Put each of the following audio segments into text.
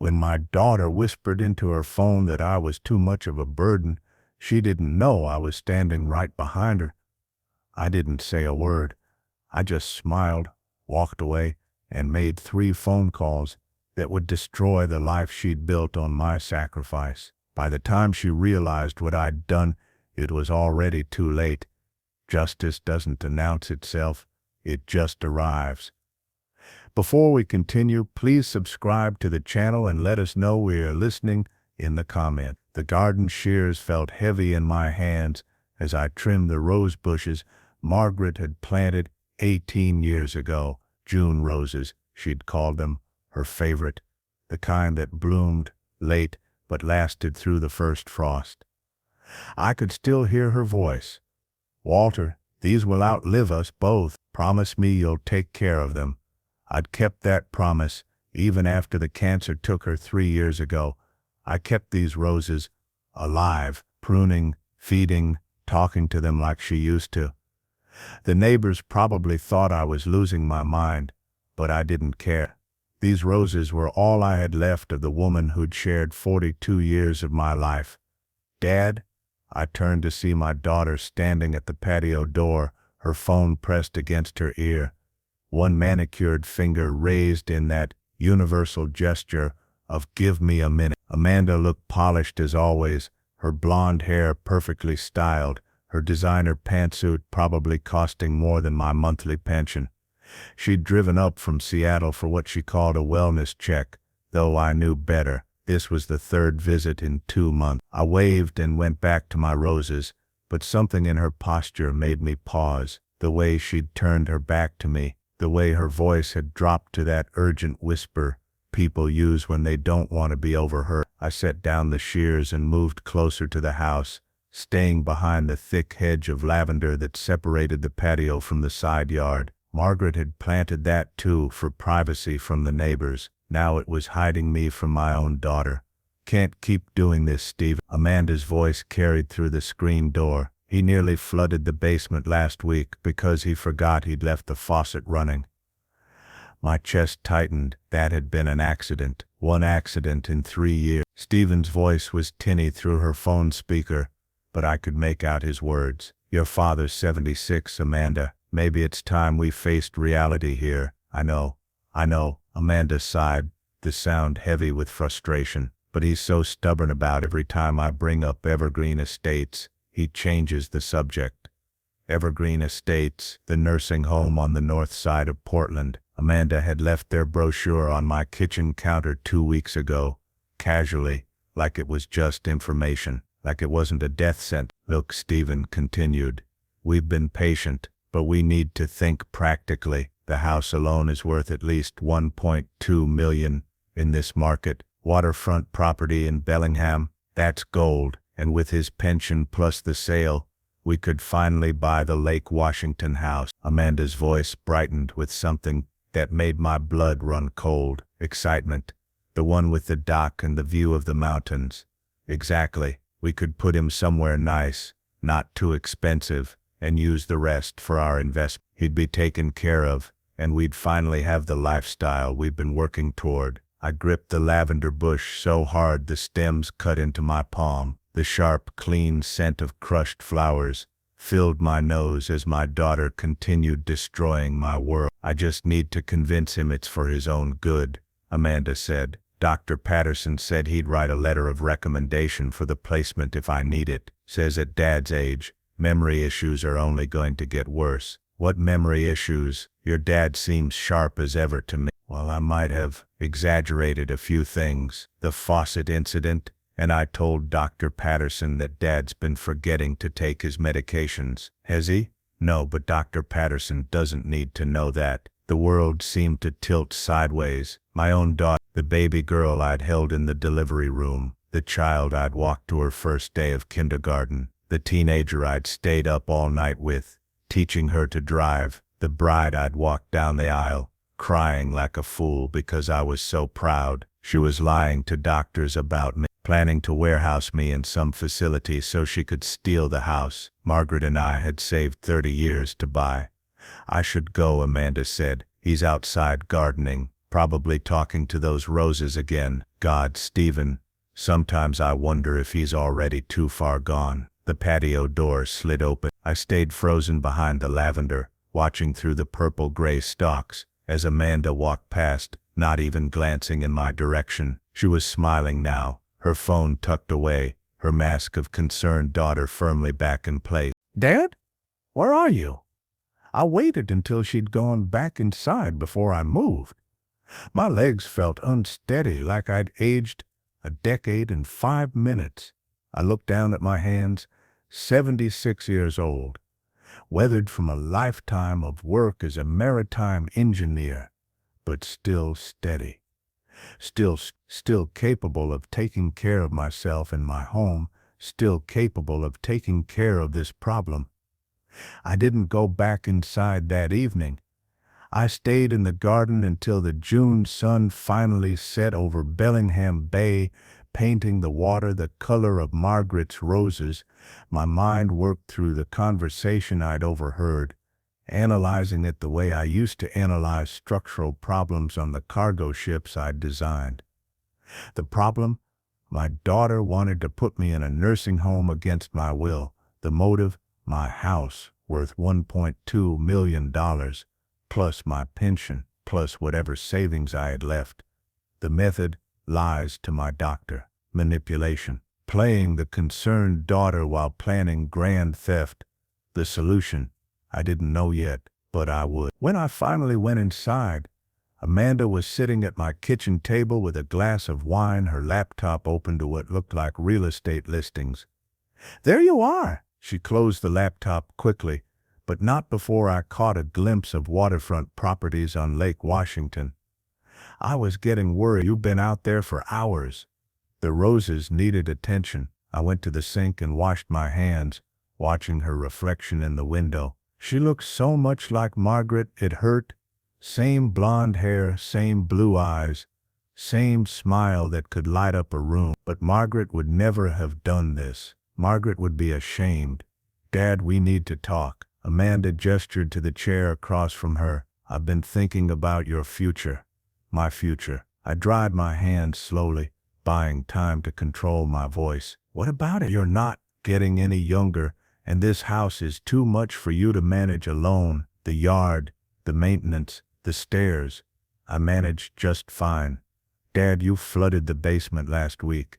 When my daughter whispered into her phone that I was too much of a burden, she didn't know I was standing right behind her. I didn't say a word. I just smiled, walked away, and made 3 phone calls that would destroy the life she'd built on my sacrifice. By the time she realized what I'd done, it was already too late. Justice doesn't announce itself, it just arrives. Before we continue, please subscribe to the channel and let us know where you're listening in the comment. The garden shears felt heavy in my hands as I trimmed the rose bushes Margaret had planted 18 years ago. June roses, she'd called them, her favorite, the kind that bloomed late but lasted through the first frost. I could still hear her voice. "Walter, these will outlive us both. Promise me you'll take care of them." I'd kept that promise, even after the cancer took her 3 years ago. I kept these roses alive, pruning, feeding, talking to them like she used to. The neighbors probably thought I was losing my mind, but I didn't care. These roses were all I had left of the woman who'd shared 42 years of my life. "Dad?" I turned to see my daughter standing at the patio door, her phone pressed against her ear, one manicured finger raised in that universal gesture of "give me a minute." Amanda looked polished as always, her blonde hair perfectly styled, her designer pantsuit probably costing more than my monthly pension. She'd driven up from Seattle for what she called a wellness check, though I knew better. This was the 3rd visit in 2 months. I waved and went back to my roses, but something in her posture made me pause. The way she'd turned her back to me, the way her voice had dropped to that urgent whisper people use when they don't want to be overheard. I set down the shears and moved closer to the house, staying behind the thick hedge of lavender that separated the patio from the side yard. Margaret had planted that too, for privacy from the neighbors. Now it was hiding me from my own daughter. "Can't keep doing this, Steve." Amanda's voice carried through the screen door. "He nearly flooded the basement last week because he forgot he'd left the faucet running." My chest tightened. That had been an accident. One accident in 3 years. Stephen's voice was tinny through her phone speaker, but I could make out his words. "Your father's 76, Amanda. Maybe it's time we faced reality here." I know. Amanda sighed, the sound heavy with frustration. "But he's so stubborn about every time I bring up Evergreen Estates, he changes the subject." Evergreen Estates, the nursing home on the north side of Portland. Amanda had left their brochure on my kitchen counter 2 weeks ago, casually, like it was just information, like it wasn't a death sentence. "Look," Stephen continued, "we've been patient, but we need to think practically. The house alone is worth at least $1.2 million in this market. Waterfront property in Bellingham, that's gold, and with his pension plus the sale, we could finally buy the Lake Washington house." Amanda's voice brightened with something that made my blood run cold. "Excitement. The one with the dock and the view of the mountains." "Exactly. We could put him somewhere nice, not too expensive, and use the rest for our investment. He'd be taken care of, and we'd finally have the lifestyle we've been working toward." I gripped the lavender bush so hard the stems cut into my palm. The sharp, clean scent of crushed flowers filled my nose as my daughter continued destroying my world. "I just need to convince him it's for his own good," Amanda said. "Dr. Patterson said he'd write a letter of recommendation for the placement if I need it. Says at Dad's age, memory issues are only going to get worse." "What memory issues? Your dad seems sharp as ever to me." "Well, I might have exaggerated a few things. The faucet incident, and I told Dr. Patterson that Dad's been forgetting to take his medications." "Has he?" "No, but Dr. Patterson doesn't need to know that." The world seemed to tilt sideways. My own daughter, the baby girl I'd held in the delivery room, the child I'd walked to her first day of kindergarten, the teenager I'd stayed up all night with, teaching her to drive, the bride I'd walked down the aisle, crying like a fool because I was so proud. She was lying to doctors about me, planning to warehouse me in some facility so she could steal the house Margaret and I had saved 30 years to buy. "I should go," Amanda said. "He's outside gardening, probably talking to those roses again." God, Stephen, sometimes I wonder if he's already too far gone. The patio door slid open. I stayed frozen behind the lavender, watching through the purple-gray stalks as Amanda walked past, not even glancing in my direction. She was smiling now, her phone tucked away, her mask of concerned daughter firmly back in place. "Dad, where are you?" I waited until she'd gone back inside before I moved. My legs felt unsteady, like I'd aged a decade in 5 minutes. I looked down at my hands, 76 years old, weathered from a lifetime of work as a maritime engineer, but still steady, still capable of taking care of myself and my home, still capable of taking care of this problem. I didn't go back inside that evening. I stayed in the garden until the June sun finally set over Bellingham Bay, painting the water the color of Margaret's roses. My mind worked through the conversation I'd overheard, analyzing it the way I used to analyze structural problems on the cargo ships I'd designed. The problem? My daughter wanted to put me in a nursing home against my will. The motive? My house, worth $1.2 million. Plus my pension, plus whatever savings I had left. The method? Lies to my doctor. Manipulation. Playing the concerned daughter while planning grand theft. The solution? I didn't know yet, but I would. When I finally went inside, Amanda was sitting at my kitchen table with a glass of wine, her laptop open to what looked like real estate listings. "There you are!" She closed the laptop quickly, but not before I caught a glimpse of waterfront properties on Lake Washington. I was getting worried. "You've been out there for hours." The roses needed attention. I went to the sink and washed my hands, watching her reflection in the window. She looked so much like Margaret, it hurt. Same blonde hair, same blue eyes, same smile that could light up a room. But Margaret would never have done this. Margaret would be ashamed. "Dad, we need to talk." Amanda gestured to the chair across from her. "I've been thinking about your future." "My future." I dried my hands slowly, buying time to control my voice. "What about it? You're not getting any younger, and this house is too much for you to manage alone. The yard, the maintenance, the stairs. I managed just fine. Dad, you flooded the basement last week.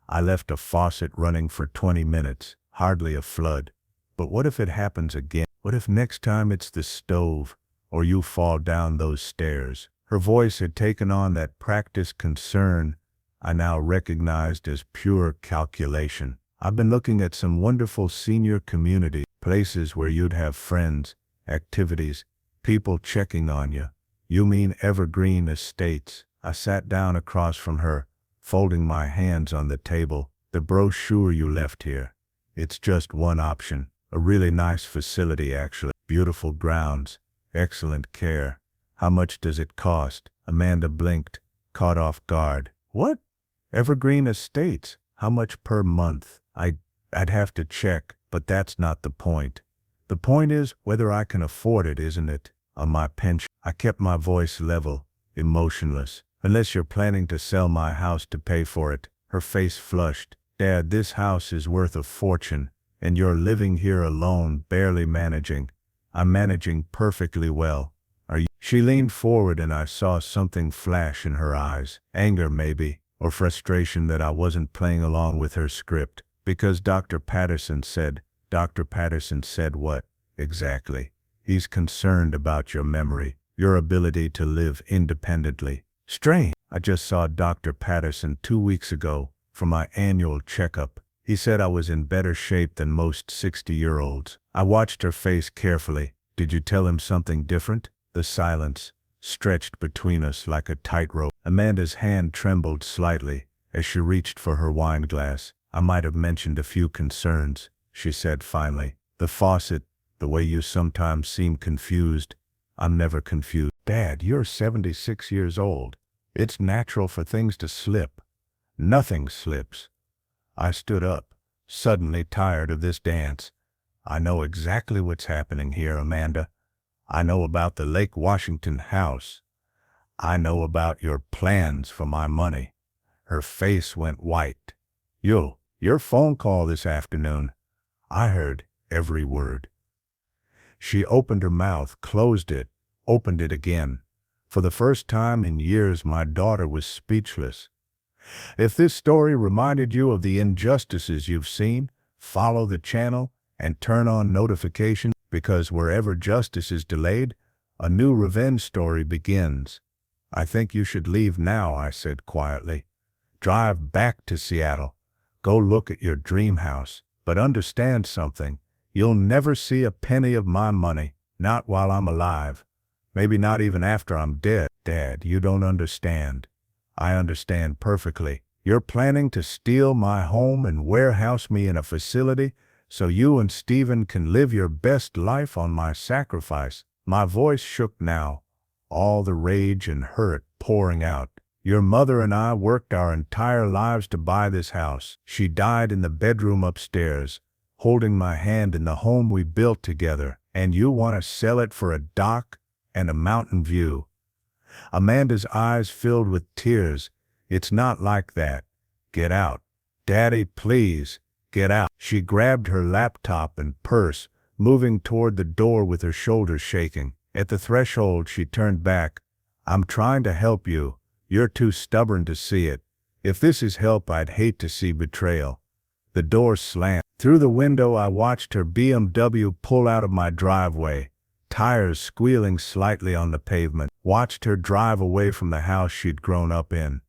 I left a faucet running for 20 minutes. Hardly a flood. But what if it happens again? What if next time it's the stove, or you fall down those stairs?" Her voice had taken on that practiced concern I now recognized as pure calculation. "I've been looking at some wonderful senior community, places where you'd have friends, activities, people checking on you." "You mean Evergreen Estates?" I sat down across from her, folding my hands on the table. "The brochure you left here. It's just one option. A really nice facility, actually. Beautiful grounds, excellent care. How much does it cost?" Amanda blinked, caught off guard. "What? Evergreen Estates? How much per month?" I'd have to check, but that's not the point. The point is whether I can afford it, isn't it? On my pension. I kept my voice level, emotionless. "Unless you're planning to sell my house to pay for it." Her face flushed. "Dad, this house is worth a fortune, and you're living here alone, barely managing." "I'm managing perfectly well. Are you?" She leaned forward and I saw something flash in her eyes. Anger maybe, or frustration that I wasn't playing along with her script. "Because Dr. Patterson said." "Dr. Patterson said what, exactly?" "He's concerned about your memory, your ability to live independently." "Strange. I just saw Dr. Patterson 2 weeks ago for my annual checkup. He said I was in better shape than most 60-year-olds. I watched her face carefully. "Did you tell him something different?" The silence stretched between us like a tightrope. Amanda's hand trembled slightly as she reached for her wine glass. "I might have mentioned a few concerns," she said finally. "The faucet, the way you sometimes seem confused." "I'm never confused." "Dad, you're 76 years old. It's natural for things to slip." "Nothing slips." I stood up, suddenly tired of this dance. "I know exactly what's happening here, Amanda. I know about the Lake Washington house. I know about your plans for my money." Her face went white. Your phone call this afternoon. I heard every word. She opened her mouth, closed it, opened it again. For the first time in years, my daughter was speechless. If this story reminded you of the injustices you've seen, follow the channel and turn on notifications, because wherever justice is delayed, a new revenge story begins. I think you should leave now, I said quietly. Drive back to Seattle. Go look at your dream house. But understand something. You'll never see a penny of my money, not while I'm alive. Maybe not even after I'm dead. Dad, you don't understand. I understand perfectly. You're planning to steal my home and warehouse me in a facility so you and Stephen can live your best life on my sacrifice. My voice shook now, all the rage and hurt pouring out. Your mother and I worked our entire lives to buy this house. She died in the bedroom upstairs, holding my hand in the home we built together. And you want to sell it for a dock and a mountain view. Amanda's eyes filled with tears. It's not like that. Get out. Daddy, please, get out. She grabbed her laptop and purse, moving toward the door with her shoulders shaking. At the threshold, she turned back. I'm trying to help you. You're too stubborn to see it. If this is help, I'd hate to see betrayal. The door slammed. Through the window, I watched her BMW pull out of my driveway, tires squealing slightly on the pavement. Watched her drive away from the house she'd grown up in,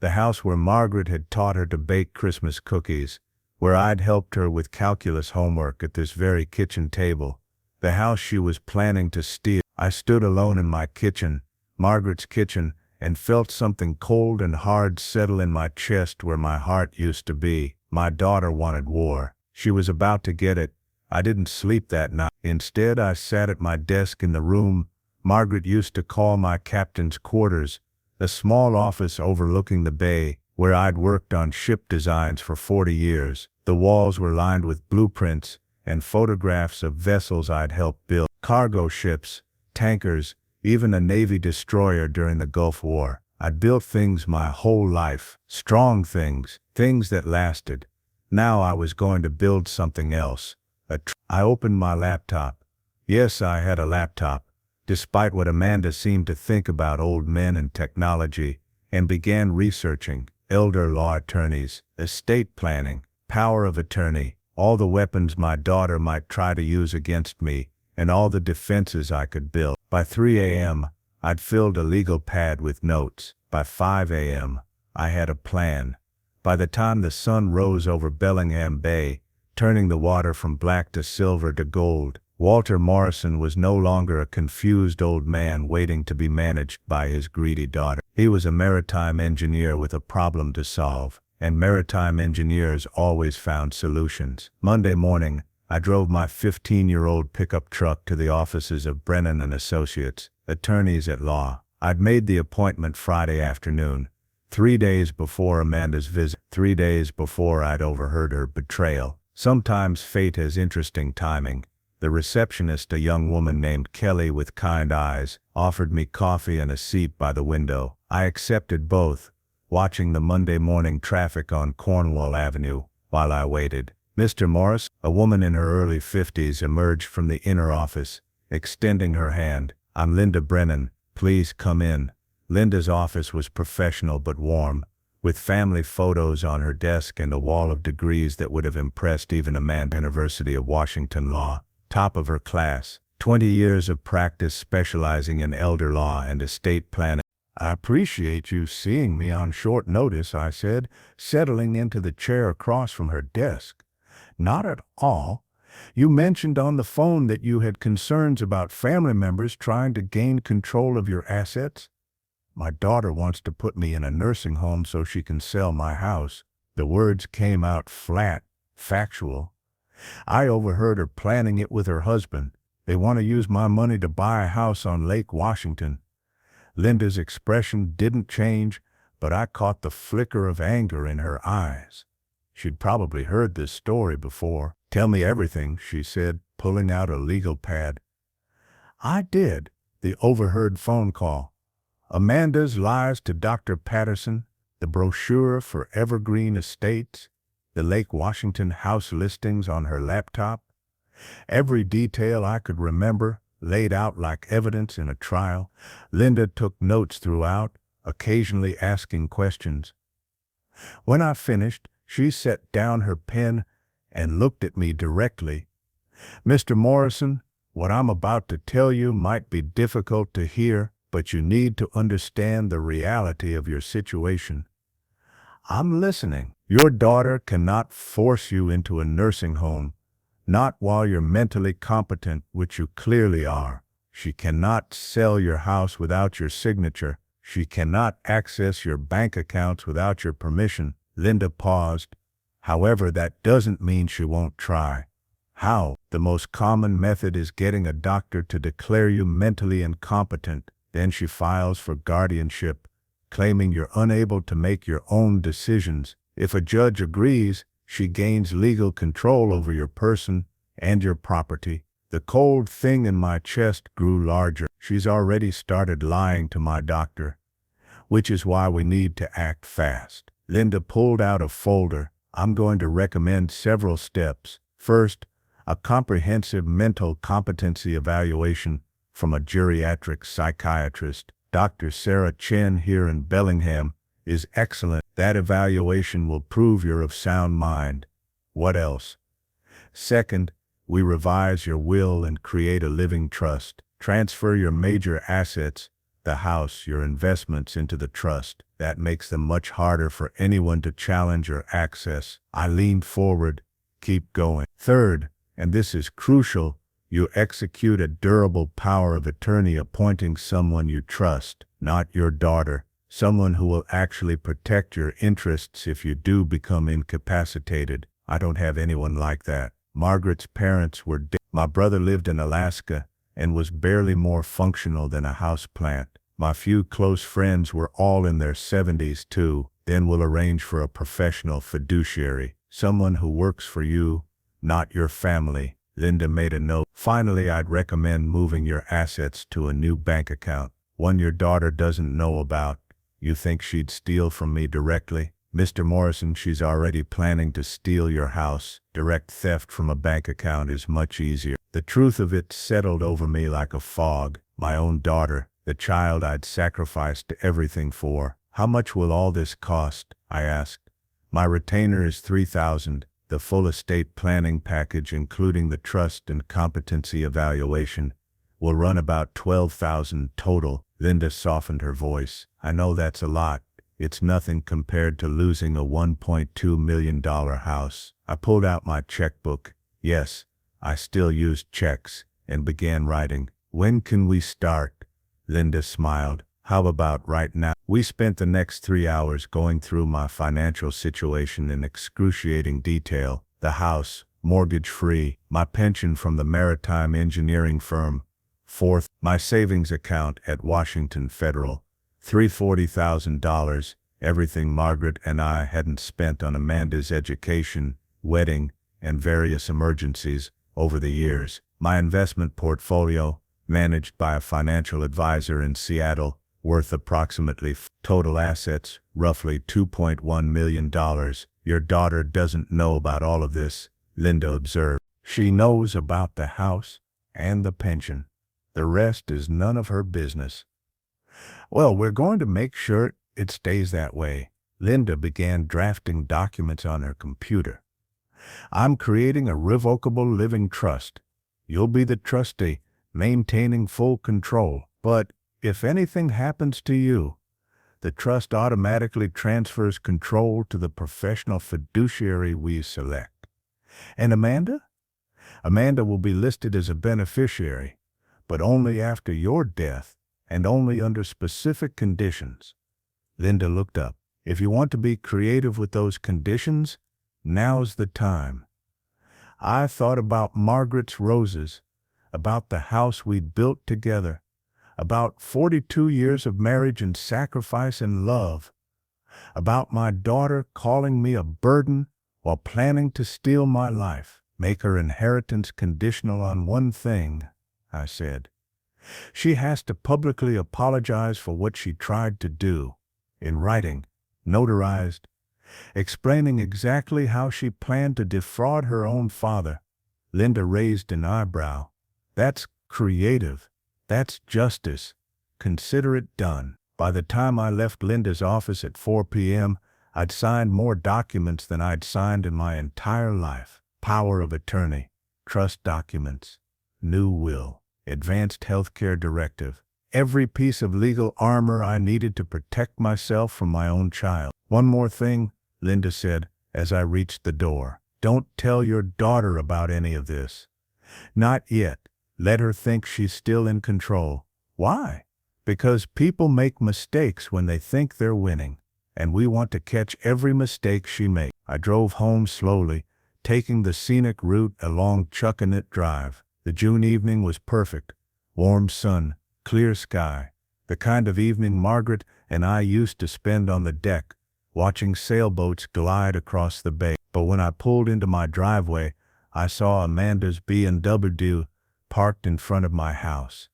the house where Margaret had taught her to bake Christmas cookies, where I'd helped her with calculus homework at this very kitchen table, the house she was planning to steal. I stood alone in my kitchen, Margaret's kitchen, and felt something cold and hard settle in my chest where my heart used to be. My daughter wanted war. She was about to get it. I didn't sleep that night. Instead, I sat at my desk in the room Margaret used to call my captain's quarters, a small office overlooking the bay, where I'd worked on ship designs for 40 years. The walls were lined with blueprints and photographs of vessels I'd helped build. Cargo ships, tankers, even a Navy destroyer during the Gulf War. I'd built things my whole life, strong things, things that lasted. Now I was going to build something else. I opened my laptop. Yes, I had a laptop, despite what Amanda seemed to think about old men and technology, and began researching elder law attorneys, estate planning, power of attorney, all the weapons my daughter might try to use against me, and all the defenses I could build. By 3 a.m., I'd filled a legal pad with notes. By 5 a.m., I had a plan. By the time the sun rose over Bellingham Bay, turning the water from black to silver to gold, Walter Morrison was no longer a confused old man waiting to be managed by his greedy daughter. He was a maritime engineer with a problem to solve, and maritime engineers always found solutions. Monday morning, I drove my 15-year-old pickup truck to the offices of Brennan and Associates, attorneys at law. I'd made the appointment Friday afternoon, 3 days before Amanda's visit, 3 days before I'd overheard her betrayal. Sometimes fate has interesting timing. The receptionist, a young woman named Kelly with kind eyes, offered me coffee and a seat by the window. I accepted both, watching the Monday morning traffic on Cornwall Avenue while I waited. Mr. Morris, a woman in her early 50s, emerged from the inner office, extending her hand. I'm Linda Brennan. Please come in. Linda's office was professional but warm, with family photos on her desk and a wall of degrees that would have impressed even Amanda. University of Washington Law, top of her class, 20 years of practice specializing in elder law and estate planning. I appreciate you seeing me on short notice, I said, settling into the chair across from her desk. Not at all. You mentioned on the phone that you had concerns about family members trying to gain control of your assets. My daughter wants to put me in a nursing home so she can sell my house. The words came out flat, factual. I overheard her planning it with her husband. They want to use my money to buy a house on Lake Washington. Linda's expression didn't change, but I caught the flicker of anger in her eyes. She'd probably heard this story before. Tell me everything, she said, pulling out a legal pad. I did. The overheard phone call. Amanda's lies to Dr. Patterson, the brochure for Evergreen Estates, the Lake Washington house listings on her laptop. Every detail I could remember, laid out like evidence in a trial. Linda took notes throughout, occasionally asking questions. When I finished, she set down her pen and looked at me directly. "Mr. Morrison, what I'm about to tell you might be difficult to hear, but you need to understand the reality of your situation." "I'm listening." "Your daughter cannot force you into a nursing home, not while you're mentally competent, which you clearly are. She cannot sell your house without your signature. She cannot access your bank accounts without your permission." Linda paused. "However, that doesn't mean she won't try." "How?" "The most common method is getting a doctor to declare you mentally incompetent. Then she files for guardianship, claiming you're unable to make your own decisions. If a judge agrees, she gains legal control over your person and your property." The cold thing in my chest grew larger. "She's already started lying to my doctor, which is why we need to act fast." Linda pulled out a folder. "I'm going to recommend several steps. First, a comprehensive mental competency evaluation from a geriatric psychiatrist. Dr. Sarah Chen here in Bellingham is excellent. That evaluation will prove you're of sound mind." "What else?" "Second, we revise your will and create a living trust. Transfer your major assets, the house, your investments, into the trust. That makes them much harder for anyone to challenge or access." I leaned forward. "Keep going." "Third, and this is crucial, you execute a durable power of attorney appointing someone you trust, not your daughter, someone who will actually protect your interests if you do become incapacitated." "I don't have anyone like that. Margaret's parents were dead. My brother lived in Alaska and was barely more functional than a houseplant. My few close friends were all in their 70s too." "Then we'll arrange for a professional fiduciary, someone who works for you, not your family." Linda made a note. "Finally, I'd recommend moving your assets to a new bank account, one your daughter doesn't know about. You think she'd steal from me directly?" "Mr. Morrison, she's already planning to steal your house. Direct theft from a bank account is much easier." The truth of it settled over me like a fog. My own daughter, the child I'd sacrificed everything for. "How much will all this cost?" I asked. "My retainer is $3,000. The full estate planning package, including the trust and competency evaluation, will run about $12,000 total." Linda softened her voice. "I know that's a lot. It's nothing compared to losing a $1.2 million house." I pulled out my checkbook. Yes, I still used checks, and began writing. "When can we start?" Linda smiled. "How about right now?" We spent the next 3 hours going through my financial situation in excruciating detail. The house, mortgage-free, my pension from the maritime engineering firm. Fourth, my savings account at Washington Federal. $340,000, everything Margaret and I hadn't spent on Amanda's education, wedding, and various emergencies over the years. My investment portfolio, managed by a financial advisor in Seattle, worth approximately total assets, roughly $2.1 million. "Your daughter doesn't know about all of this," Linda observed. "She knows about the house and the pension. The rest is none of her business." "Well, we're going to make sure it stays that way." Linda began drafting documents on her computer. "I'm creating a revocable living trust. You'll be the trustee, maintaining full control. But if anything happens to you, the trust automatically transfers control to the professional fiduciary we select." "And Amanda?" "Amanda will be listed as a beneficiary, but only after your death and only under specific conditions." Linda looked up. "If you want to be creative with those conditions, now's the time." I thought about Margaret's roses, about the house we'd built together, about 42 years of marriage and sacrifice and love, about my daughter calling me a burden while planning to steal my life. "Make her inheritance conditional on one thing," I said. "She has to publicly apologize for what she tried to do, in writing." notarized, explaining exactly how she planned to defraud her own father. Linda raised an eyebrow. That's creative. That's justice. Consider it done. By the time I left Linda's office at 4 p.m., I'd signed more documents than I'd signed in my entire life. Power of attorney, trust documents, new will, advanced healthcare directive. Every piece of legal armor I needed to protect myself from my own child. One more thing, Linda said as I reached the door. Don't tell your daughter about any of this. Not yet. Let her think she's still in control. Why? Because people make mistakes when they think they're winning, and we want to catch every mistake she makes. I drove home slowly, taking the scenic route along Chuckanut Drive. The June evening was perfect. Warm sun, clear sky, the kind of evening Margaret and I used to spend on the deck, watching sailboats glide across the bay. But when I pulled into my driveway, I saw Amanda's B&W parked in front of my house.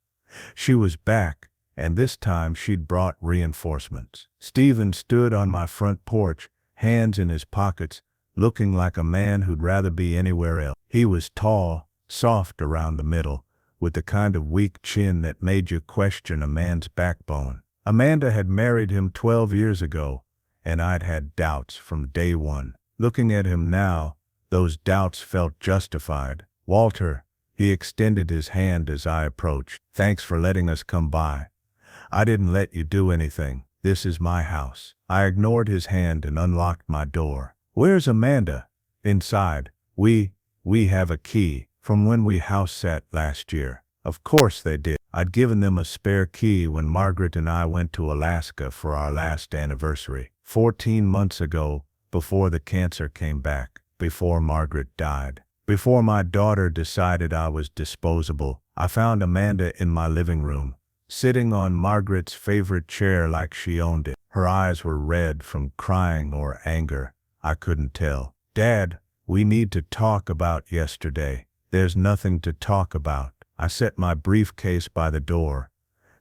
She was back, and this time she'd brought reinforcements. Stephen stood on my front porch, hands in his pockets, looking like a man who'd rather be anywhere else. He was tall, soft around the middle, with the kind of weak chin that made you question a man's backbone. Amanda had married him 12 years ago, and I'd had doubts from day one. Looking at him now, those doubts felt justified. Walter, he extended his hand as I approached. Thanks for letting us come by. I didn't let you do anything. This is my house. I ignored his hand and unlocked my door. Where's Amanda? Inside. We have a key from when we house sat last year. Of course they did. I'd given them a spare key when Margaret and I went to Alaska for our last anniversary. 14 months ago, before the cancer came back, before Margaret died, before my daughter decided I was disposable, I found Amanda in my living room, sitting on Margaret's favorite chair like she owned it. Her eyes were red from crying or anger. I couldn't tell. Dad, we need to talk about yesterday. There's nothing to talk about. I set my briefcase by the door,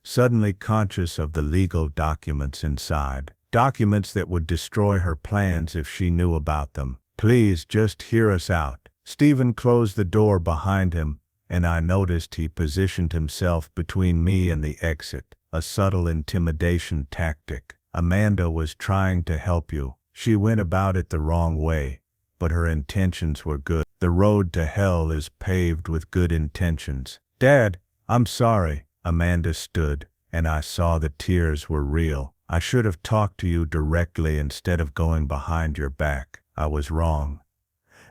suddenly conscious of the legal documents inside. Documents that would destroy her plans if she knew about them. Please just hear us out. Stephen closed the door behind him, and I noticed he positioned himself between me and the exit, a subtle intimidation tactic. Amanda was trying to help you. She went about it the wrong way, but her intentions were good. The road to hell is paved with good intentions. Dad, I'm sorry. Amanda stood, and I saw the tears were real. I should have talked to you directly instead of going behind your back. I was wrong.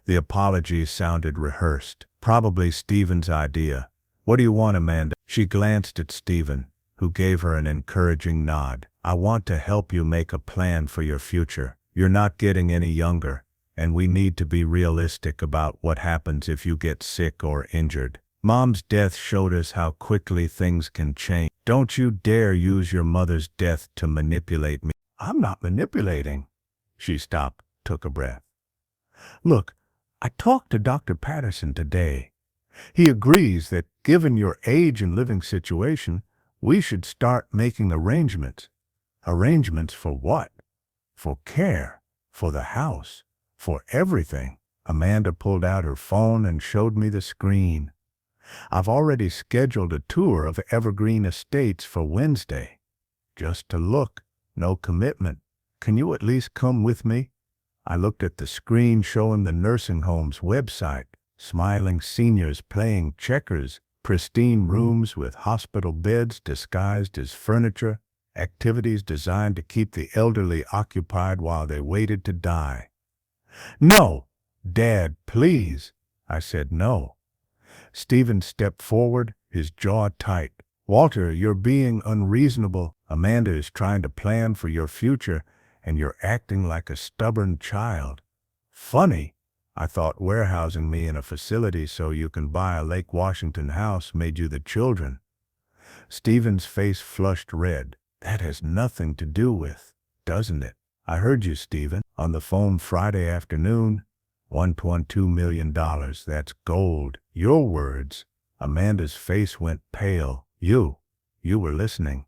The apology sounded rehearsed, probably Stephen's idea. What do you want, Amanda? She glanced at Stephen, who gave her an encouraging nod. I want to help you make a plan for your future. You're not getting any younger, and we need to be realistic about what happens if you get sick or injured. Mom's death showed us how quickly things can change. Don't you dare use your mother's death to manipulate me. I'm not manipulating. She stopped, took a breath. Look, I talked to Dr. Patterson today. He agrees that given your age and living situation, we should start making arrangements. Arrangements for what? For care, for the house, for everything. Amanda pulled out her phone and showed me the screen. I've already scheduled a tour of Evergreen Estates for Wednesday. Just to look, no commitment. Can you at least come with me? I looked at the screen showing the nursing home's website, smiling seniors playing checkers, pristine rooms with hospital beds disguised as furniture, activities designed to keep the elderly occupied while they waited to die. No, Dad, please. I said no. Stephen stepped forward, his jaw tight. Walter, you're being unreasonable. Amanda is trying to plan for your future, and you're acting like a stubborn child. Funny. I thought warehousing me in a facility so you can buy a Lake Washington house made you the children. Stephen's face flushed red. That has nothing to do with, doesn't it? I heard you, Stephen, on the phone Friday afternoon. $1.2 million, that's gold. Your words. Amanda's face went pale. You were listening.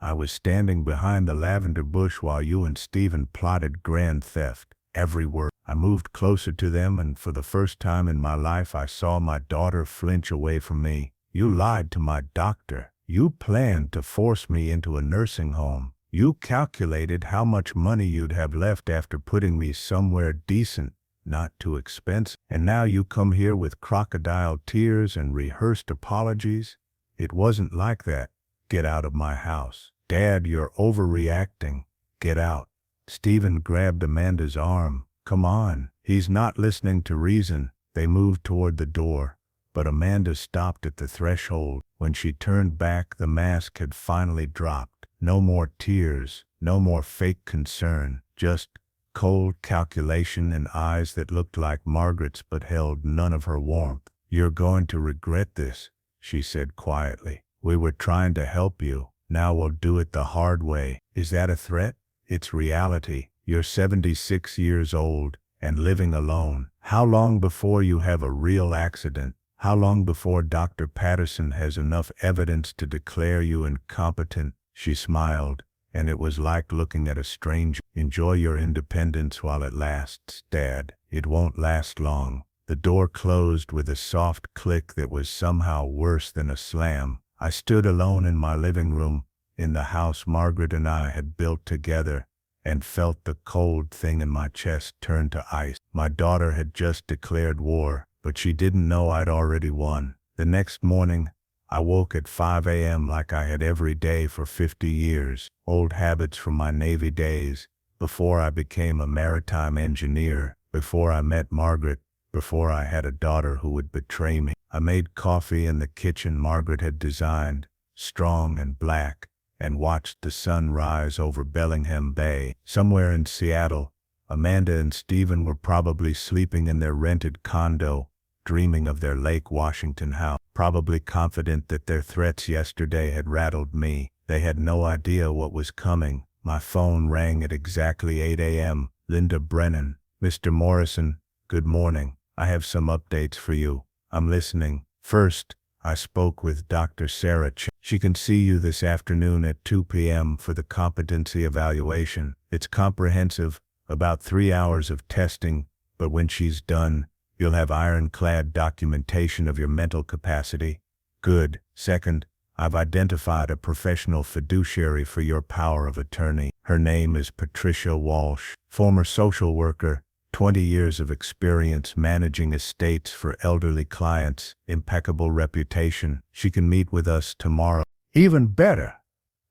I was standing behind the lavender bush while you and Stephen plotted grand theft. Every word. I moved closer to them, and for the first time in my life I saw my daughter flinch away from me. You lied to my doctor. You planned to force me into a nursing home. You calculated how much money you'd have left after putting me somewhere decent, not too expensive. And now you come here with crocodile tears and rehearsed apologies? It wasn't like that. Get out of my house. Dad, you're overreacting. Get out. Stephen grabbed Amanda's arm. Come on. He's not listening to reason. They moved toward the door, but Amanda stopped at the threshold. When she turned back, the mask had finally dropped. No more tears, no more fake concern, just cold calculation and eyes that looked like Margaret's but held none of her warmth. You're going to regret this, she said quietly. We were trying to help you. Now we'll do it the hard way. Is that a threat? It's reality. You're 76 years old and living alone. How long before you have a real accident? How long before Dr. Patterson has enough evidence to declare you incompetent? She smiled, and it was like looking at a stranger. Enjoy your independence while it lasts, Dad. It won't last long. The door closed with a soft click that was somehow worse than a slam. I stood alone in my living room, in the house Margaret and I had built together, and felt the cold thing in my chest turn to ice. My daughter had just declared war, but she didn't know I'd already won. The next morning, I woke at 5 a.m. like I had every day for 50 years, old habits from my Navy days, before I became a maritime engineer, before I met Margaret, before I had a daughter who would betray me. I made coffee in the kitchen Margaret had designed, strong and black, and watched the sun rise over Bellingham Bay. Somewhere in Seattle, Amanda and Stephen were probably sleeping in their rented condo, dreaming of their Lake Washington house, probably confident that their threats yesterday had rattled me. They had no idea what was coming. My phone rang at exactly 8 a.m. Linda Brennan. Mr. Morrison, good morning. I have some updates for you. I'm listening. First, I spoke with Dr. Sarah Ch. She can see you this afternoon at 2 p.m. for the competency evaluation. It's comprehensive, about 3 hours of testing, but when she's done, you'll have ironclad documentation of your mental capacity. Good. Second, I've identified a professional fiduciary for your power of attorney. Her name is Patricia Walsh, former social worker, 20 years of experience managing estates for elderly clients, impeccable reputation. She can meet with us tomorrow. Even better.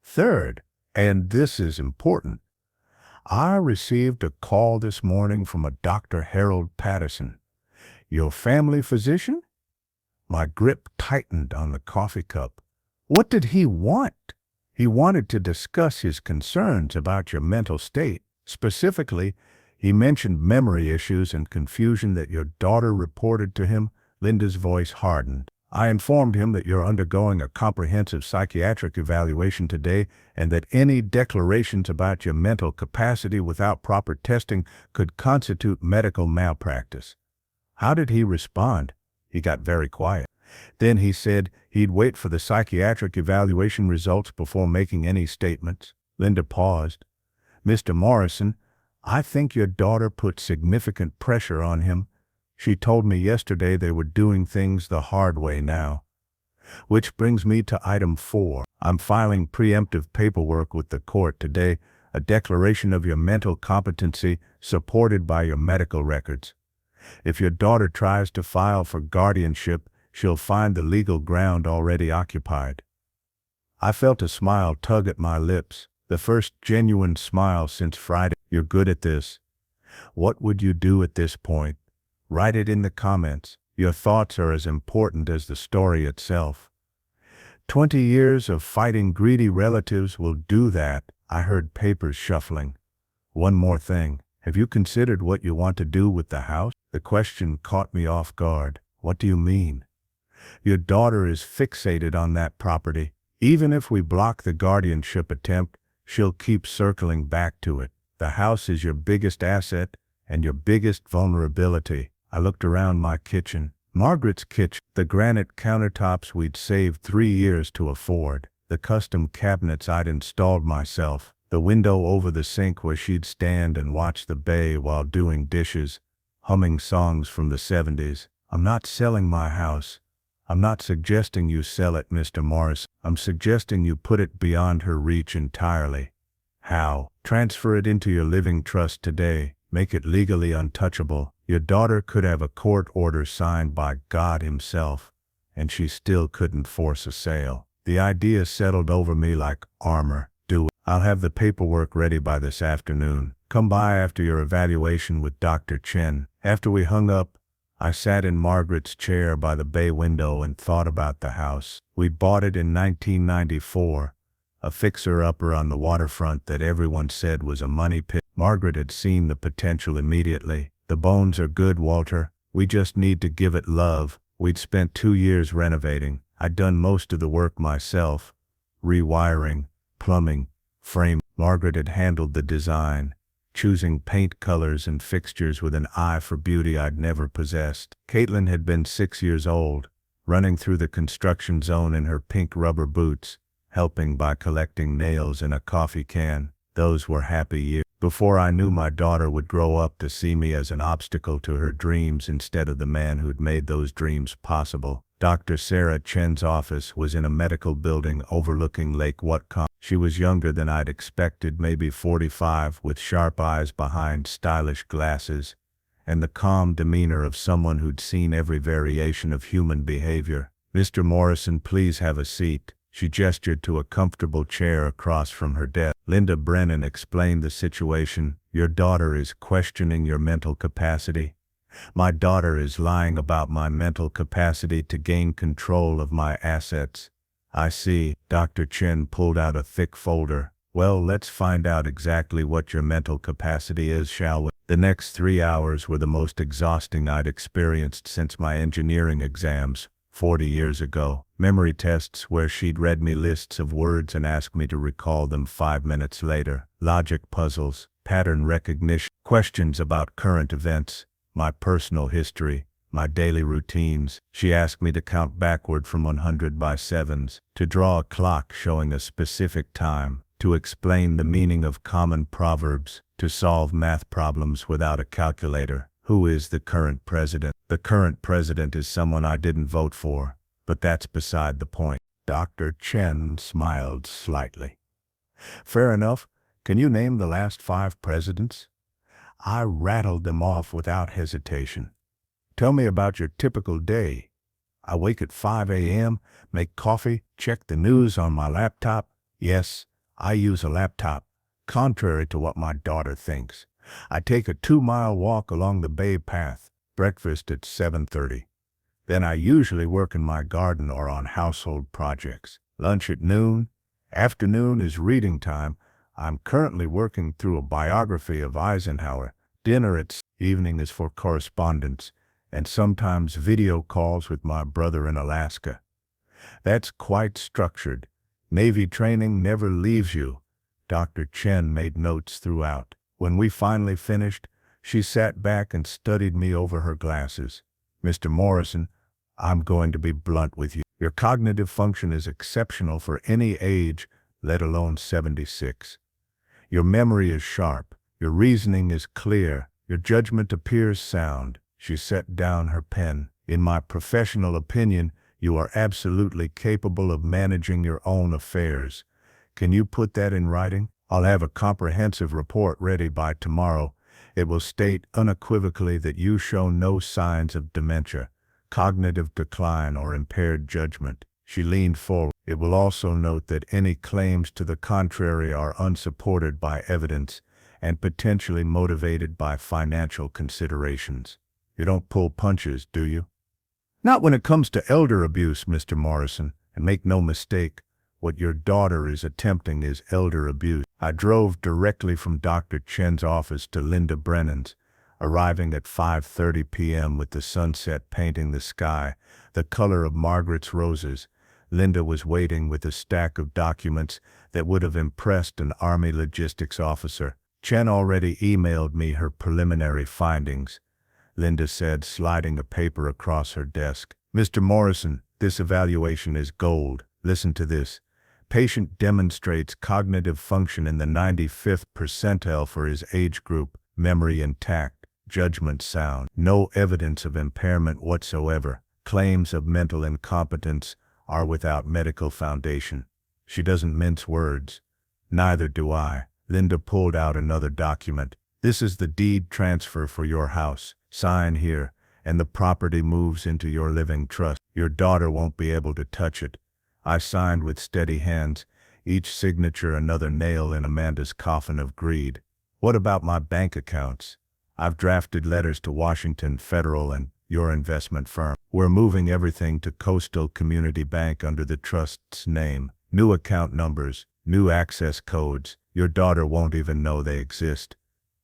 Third, and this is important, I received a call this morning from a Dr. Harold Patterson. Your family physician? My grip tightened on the coffee cup. What did he want? He wanted to discuss his concerns about your mental state. Specifically, he mentioned memory issues and confusion that your daughter reported to him. Linda's voice hardened. I informed him that you're undergoing a comprehensive psychiatric evaluation today and that any declarations about your mental capacity without proper testing could constitute medical malpractice. How did he respond? He got very quiet. Then he said he'd wait for the psychiatric evaluation results before making any statements. Linda paused. Mr. Morrison, I think your daughter put significant pressure on him. She told me yesterday they were doing things the hard way now. Which brings me to item 4. I'm filing preemptive paperwork with the court today, a declaration of your mental competency supported by your medical records. If your daughter tries to file for guardianship, she'll find the legal ground already occupied. I felt a smile tug at my lips, the first genuine smile since Friday. You're good at this. What would you do at this point? Write it in the comments. Your thoughts are as important as the story itself. 20 years of fighting greedy relatives will do that. I heard papers shuffling. One more thing. Have you considered what you want to do with the house? The question caught me off guard. What do you mean? Your daughter is fixated on that property. Even if we block the guardianship attempt, she'll keep circling back to it. The house is your biggest asset and your biggest vulnerability. I looked around my kitchen. Margaret's kitchen, the granite countertops we'd saved 3 years to afford. the custom cabinets I'd installed myself, the window over the sink where she'd stand and watch the bay while doing dishes, humming songs from the 70s. I'm not selling my house. I'm not suggesting you sell it, Mr. Morris. I'm suggesting you put it beyond her reach entirely. How? Transfer it into your living trust today. Make it legally untouchable. Your daughter could have a court order signed by God himself, and she still couldn't force a sale. The idea settled over me like armor. Do it. I'll have the paperwork ready by this afternoon. Come by after your evaluation with Dr. Chen. After we hung up, I sat in Margaret's chair by the bay window and thought about the house. We bought it in 1994, a fixer-upper on the waterfront that everyone said was a money pit. Margaret had seen the potential immediately. The bones are good, Walter. We just need to give it love. We'd spent 2 years renovating. I'd done most of the work myself. Rewiring, plumbing, frame. Margaret had handled the design, choosing paint colors and fixtures with an eye for beauty I'd never possessed. Caitlin had been 6 years old, running through the construction zone in her pink rubber boots, helping by collecting nails in a coffee can. Those were happy years. Before I knew my daughter would grow up to see me as an obstacle to her dreams instead of the man who'd made those dreams possible. Dr. Sarah Chen's office was in a medical building overlooking Lake Whatcom. She was younger than I'd expected, maybe 45, with sharp eyes behind stylish glasses, and the calm demeanor of someone who'd seen every variation of human behavior. Mr. Morrison, please have a seat. She gestured to a comfortable chair across from her desk. Linda Brennan explained the situation. Your daughter is questioning your mental capacity. My daughter is lying about my mental capacity to gain control of my assets. I see. Dr. Chen pulled out a thick folder. Well, let's find out exactly what your mental capacity is, shall we? The next 3 hours were the most exhausting I'd experienced since my engineering exams 40 years ago. Memory tests where she'd read me lists of words and asked me to recall them 5 minutes later. Logic puzzles, pattern recognition, questions about current events, my personal history, my daily routines. She asked me to count backward from 100 by sevens, to draw a clock showing a specific time, to explain the meaning of common proverbs, to solve math problems without a calculator. Who is the current president? The current president is someone I didn't vote for, but that's beside the point. Dr. Chen smiled slightly. Fair enough. Can you name the last 5 presidents? I rattled them off without hesitation. Tell me about your typical day. I wake at 5 a.m., make coffee, check the news on my laptop. Yes, I use a laptop, contrary to what my daughter thinks. I take a 2-mile walk along the bay path, breakfast at 7:30. Then I usually work in my garden or on household projects. Lunch at noon. Afternoon is reading time. I'm currently working through a biography of Eisenhower. Dinner at evening is for correspondence, and sometimes video calls with my brother in Alaska. That's quite structured. Navy training never leaves you. Dr. Chen made notes throughout. When we finally finished, she sat back and studied me over her glasses. Mr. Morrison, I'm going to be blunt with you. Your cognitive function is exceptional for any age, let alone 76. Your memory is sharp. Your reasoning is clear. Your judgment appears sound. She set down her pen. In my professional opinion, you are absolutely capable of managing your own affairs. Can you put that in writing? I'll have a comprehensive report ready by tomorrow. It will state unequivocally that you show no signs of dementia, cognitive decline, or impaired judgment. She leaned forward. It will also note that any claims to the contrary are unsupported by evidence and potentially motivated by financial considerations. You don't pull punches, do you? Not when it comes to elder abuse, Mr. Morrison, and make no mistake, what your daughter is attempting is elder abuse. I drove directly from Dr. Chen's office to Linda Brennan's, arriving at 5:30 p.m. with the sunset painting the sky, the color of Margaret's roses. Linda was waiting with a stack of documents that would have impressed an Army logistics officer. Chen already emailed me her preliminary findings, Linda said, sliding a paper across her desk. Mr. Morrison, this evaluation is gold. Listen to this. Patient demonstrates cognitive function in the 95th percentile for his age group, memory intact, judgment sound, no evidence of impairment whatsoever. Claims of mental incompetence are without medical foundation. She doesn't mince words. Neither do I. Linda pulled out another document. This is the deed transfer for your house. Sign here, and the property moves into your living trust. Your daughter won't be able to touch it. I signed with steady hands, each signature another nail in Amanda's coffin of greed. What about my bank accounts? I've drafted letters to Washington Federal and your investment firm. We're moving everything to Coastal Community Bank under the trust's name. New account numbers, new access codes. Your daughter won't even know they exist.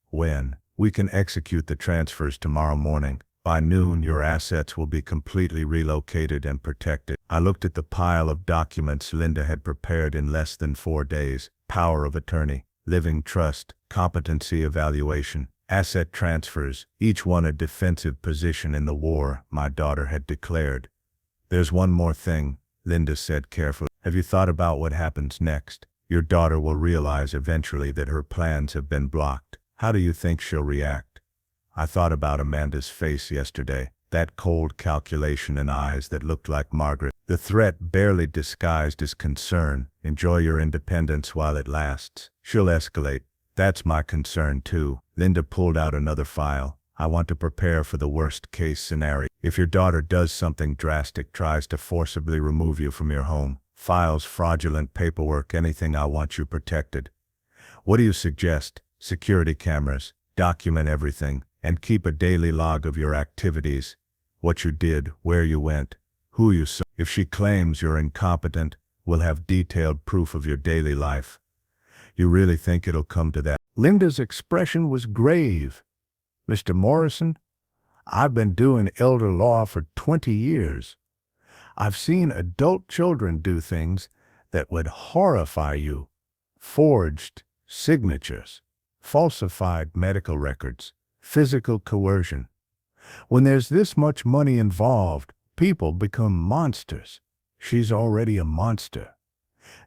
When? We can execute the transfers tomorrow morning. By noon, your assets will be completely relocated and protected. I looked at the pile of documents Linda had prepared in less than 4 days. Power of attorney, living trust, competency evaluation, asset transfers, each one a defensive position in the war, my daughter had declared. There's one more thing, Linda said carefully. Have you thought about what happens next? Your daughter will realize eventually that her plans have been blocked. How do you think she'll react? I thought about Amanda's face yesterday, that cold calculation and eyes that looked like Margaret. The threat barely disguised as concern. Enjoy your independence while it lasts. She'll escalate. That's my concern too. Linda pulled out another file. I want to prepare for the worst case scenario. If your daughter does something drastic, tries to forcibly remove you from your home, files fraudulent paperwork, anything, I want you protected. What do you suggest? Security cameras. Document everything. And keep a daily log of your activities, what you did, where you went, who you saw. If she claims you're incompetent, we'll have detailed proof of your daily life. You really think it'll come to that? Linda's expression was grave. Mr. Morrison, I've been doing elder law for 20 years. I've seen adult children do things that would horrify you. Forged signatures, falsified medical records, physical coercion. When there's this much money involved, people become monsters. She's already a monster.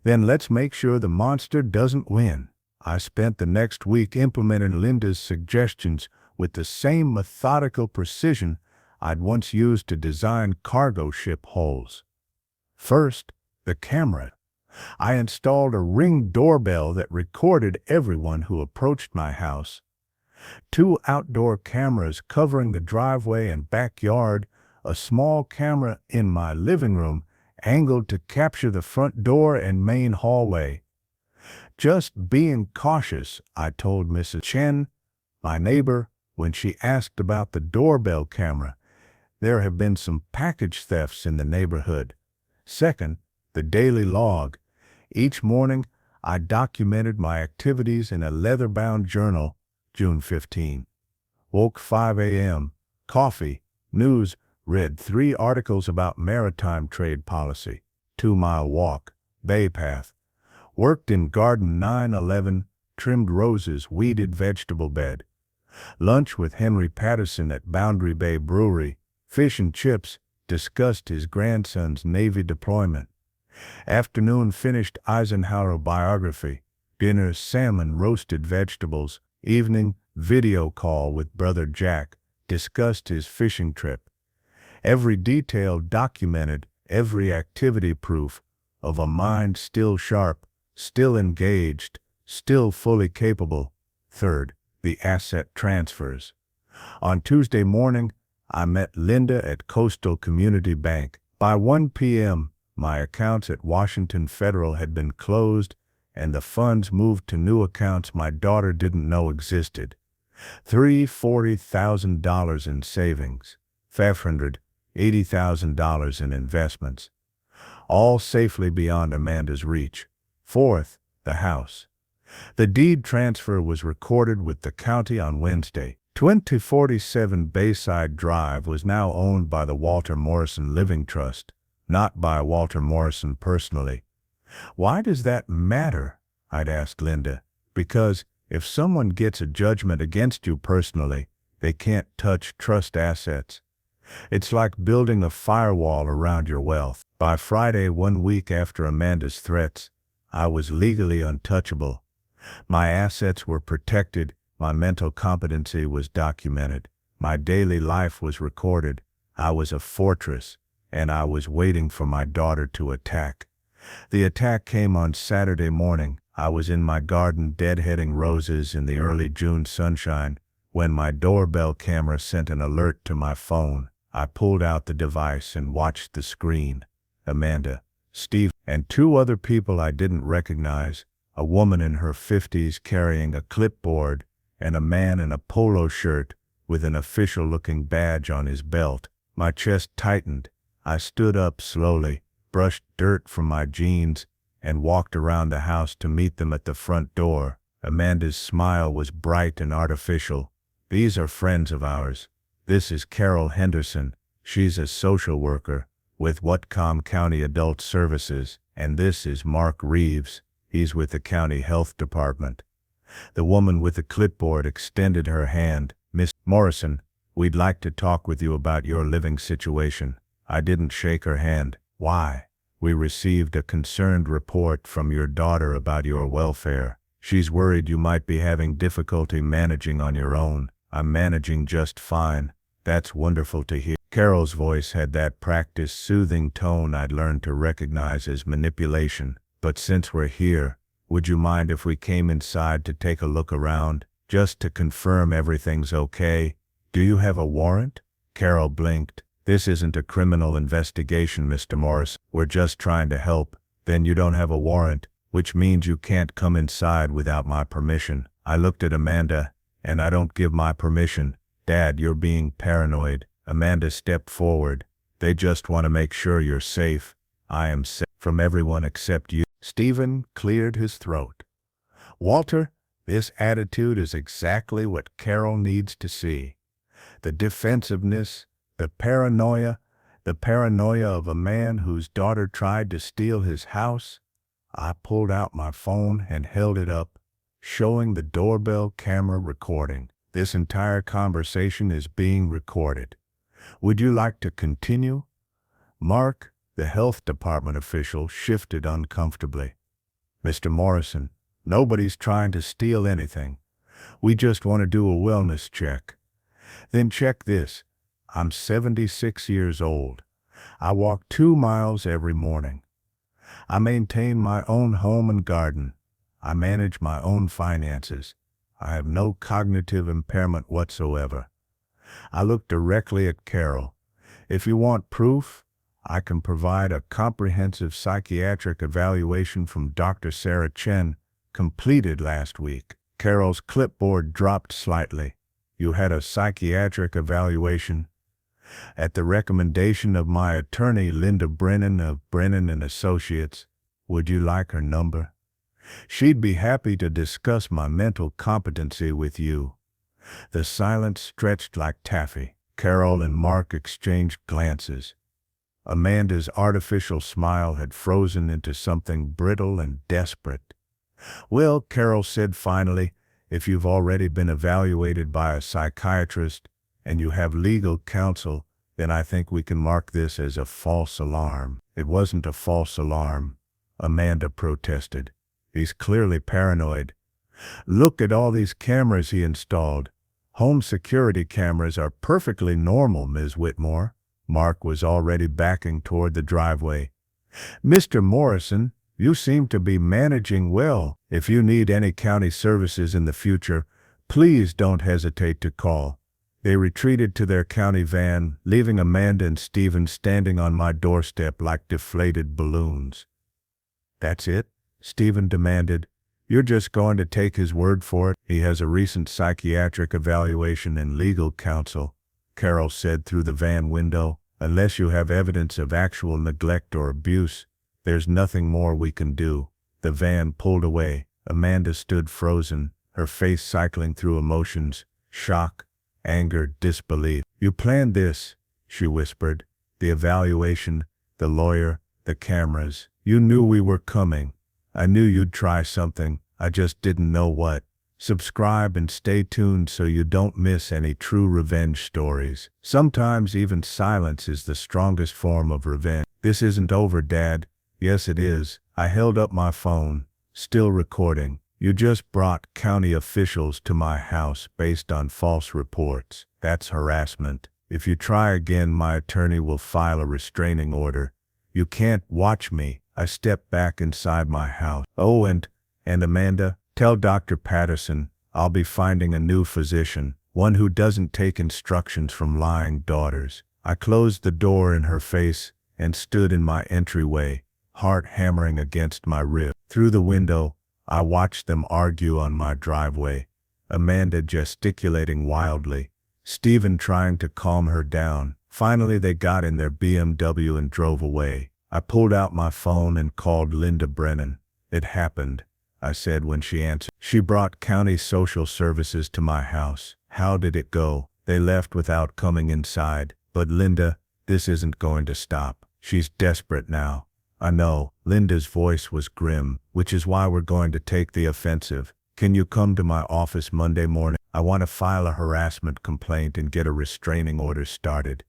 Then let's make sure the monster doesn't win. I spent the next week implementing Linda's suggestions with the same methodical precision I'd once used to design cargo ship hulls. First, the camera. I installed a Ring doorbell that recorded everyone who approached my house. 2 outdoor cameras covering the driveway and backyard, a small camera in my living room angled to capture the front door and main hallway. Just being cautious, I told Mrs. Chen, my neighbor, when she asked about the doorbell camera. There have been some package thefts in the neighborhood. Second, the daily log. Each morning, I documented my activities in a leather-bound journal. June 15. Woke 5 a.m. Coffee, news, read 3 articles about maritime trade policy. 2-mile walk, bay path. Worked in garden 9-11, trimmed roses, weeded vegetable bed. Lunch with Henry Patterson at Boundary Bay Brewery. Fish and chips, discussed his grandson's Navy deployment. Afternoon finished Eisenhower biography. Dinner salmon, roasted vegetables. Evening, video call with Brother Jack, discussed his fishing trip. Every detail documented, every activity proof of a mind still sharp, still engaged, still fully capable. Third, the asset transfers. On Tuesday morning, I met Linda at Coastal Community Bank. By 1 p.m., my accounts at Washington Federal had been closed and the funds moved to new accounts my daughter didn't know existed. $340,000 in savings, $580,000 in investments, all safely beyond Amanda's reach. Fourth, the house. The deed transfer was recorded with the county on Wednesday. 2047 Bayside Drive was now owned by the Walter Morrison Living Trust, not by Walter Morrison personally. Why does that matter? I'd asked Linda. Because if someone gets a judgment against you personally, they can't touch trust assets. It's like building a firewall around your wealth. By Friday, 1 week after Amanda's threats, I was legally untouchable. My assets were protected, my mental competency was documented, my daily life was recorded. I was a fortress, and I was waiting for my daughter to attack. The attack came on Saturday morning. I was in my garden deadheading roses in the early June sunshine when my doorbell camera sent an alert to my phone. I pulled out the device and watched the screen. Amanda, Steve, and two other people I didn't recognize, a woman in her 50s carrying a clipboard, and a man in a polo shirt with an official-looking badge on his belt. My chest tightened. I stood up slowly, brushed dirt from my jeans, and walked around the house to meet them at the front door. Amanda's smile was bright and artificial. These are friends of ours. This is Carol Henderson. She's a social worker with Whatcom County Adult Services, and this is Mark Reeves. He's with the county health department. The woman with the clipboard extended her hand. Miss Morrison, we'd like to talk with you about your living situation. I didn't shake her hand. Why? We received a concerned report from your daughter about your welfare. She's worried you might be having difficulty managing on your own. I'm managing just fine. That's wonderful to hear. Carol's voice had that practiced, soothing tone I'd learned to recognize as manipulation. But since we're here, would you mind if we came inside to take a look around, just to confirm everything's okay? Do you have a warrant? Carol blinked. This isn't a criminal investigation, Mr. Morris. We're just trying to help. Then you don't have a warrant, which means you can't come inside without my permission. I looked at Amanda, and I don't give my permission. Dad, you're being paranoid. Amanda stepped forward. They just want to make sure you're safe. I am safe from everyone except you. Stephen cleared his throat. Walter, this attitude is exactly what Carol needs to see. The defensiveness, the paranoia of a man whose daughter tried to steal his house. I pulled out my phone and held it up, showing the doorbell camera recording. This entire conversation is being recorded. Would you like to continue? Mark, the health department official, shifted uncomfortably. Mr. Morrison, nobody's trying to steal anything. We just want to do a wellness check. Then check this. I'm 76 years old. I walk 2 miles every morning. I maintain my own home and garden. I manage my own finances. I have no cognitive impairment whatsoever. I looked directly at Carol. If you want proof, I can provide a comprehensive psychiatric evaluation from Dr. Sarah Chen, completed last week. Carol's clipboard dropped slightly. You had a psychiatric evaluation? At the recommendation of my attorney, Linda Brennan of Brennan & Associates. Would you like her number? She'd be happy to discuss my mental competency with you. The silence stretched like taffy. Carol and Mark exchanged glances. Amanda's artificial smile had frozen into something brittle and desperate. Well, Carol said finally, if you've already been evaluated by a psychiatrist and you have legal counsel, then I think we can mark this as a false alarm. It wasn't a false alarm, Amanda protested. He's clearly paranoid. Look at all these cameras he installed. Home security cameras are perfectly normal, Ms. Whitmore. Mark was already backing toward the driveway. Mr. Morrison, you seem to be managing well. If you need any county services in the future, please don't hesitate to call. They retreated to their county van, leaving Amanda and Stephen standing on my doorstep like deflated balloons. That's it? Stephen demanded. You're just going to take his word for it? He has a recent psychiatric evaluation and legal counsel, Carol said through the van window. Unless you have evidence of actual neglect or abuse, there's nothing more we can do. The van pulled away. Amanda stood frozen, her face cycling through emotions, shock, anger, disbelief. You planned this, she whispered. The evaluation, the lawyer, the cameras. You knew we were coming. I knew you'd try something. I just didn't know what. Subscribe and stay tuned so you don't miss any true revenge stories. Sometimes even silence is the strongest form of revenge. This isn't over, Dad. Yes, it is. I held up my phone, still recording. You just brought county officials to my house based on false reports. That's harassment. If you try again, my attorney will file a restraining order. You can't watch me. I stepped back inside my house. Oh, and Amanda, tell Dr. Patterson I'll be finding a new physician, one who doesn't take instructions from lying daughters. I closed the door in her face and stood in my entryway, heart hammering against my rib. Through the window, I watched them argue on my driveway, Amanda gesticulating wildly, Stephen trying to calm her down. Finally, they got in their BMW and drove away. I pulled out my phone and called Linda Brennan. It happened, I said when she answered. She brought county social services to my house. How did it go? They left without coming inside. But Linda, this isn't going to stop. She's desperate now. I know. Linda's voice was grim, which is why we're going to take the offensive. Can you come to my office Monday morning? I want to file a harassment complaint and get a restraining order started.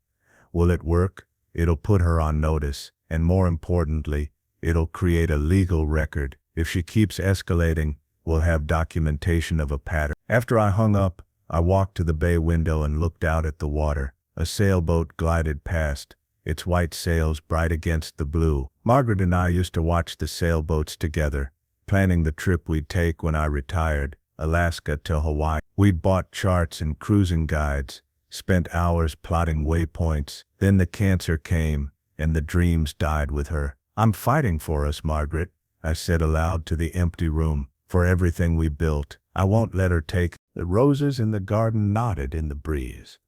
Will it work? It'll put her on notice, and more importantly, it'll create a legal record. If she keeps escalating, we'll have documentation of a pattern. After I hung up, I walked to the bay window and looked out at the water. A sailboat glided past, its white sails bright against the blue. Margaret and I used to watch the sailboats together, planning the trip we'd take when I retired, Alaska to Hawaii. We'd bought charts and cruising guides, spent hours plotting waypoints. Then the cancer came, and the dreams died with her. I'm fighting for us, Margaret, I said aloud to the empty room, for everything we built. I won't let her take. The roses in the garden nodded in the breeze,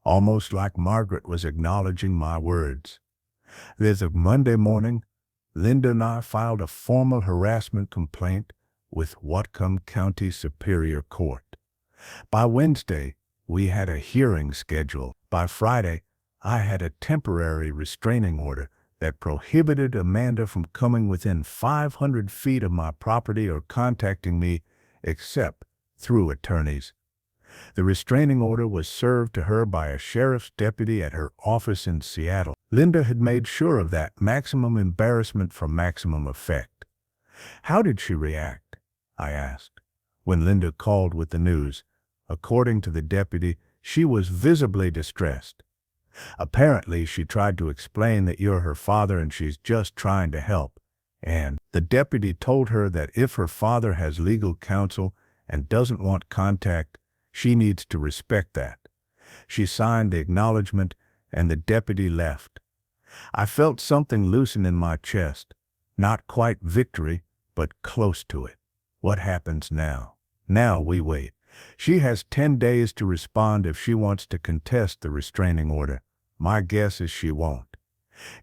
almost like Margaret was acknowledging my words. There's a Monday morning, Linda and I filed a formal harassment complaint with Whatcom County Superior Court. By Wednesday, we had a hearing scheduled. By Friday, I had a temporary restraining order that prohibited Amanda from coming within 500 feet of my property or contacting me except through attorneys. The restraining order was served to her by a sheriff's deputy at her office in Seattle. Linda had made sure of that. Maximum embarrassment for maximum effect. How did she react? I asked. When Linda called with the news, according to the deputy, she was visibly distressed. Apparently, she tried to explain that you're her father and she's just trying to help. And the deputy told her that if her father has legal counsel and doesn't want contact, she needs to respect that. She signed the acknowledgement and the deputy left. I felt something loosen in my chest. Not quite victory, but close to it. What happens now? Now we wait. She has 10 days to respond if she wants to contest the restraining order. My guess is she won't.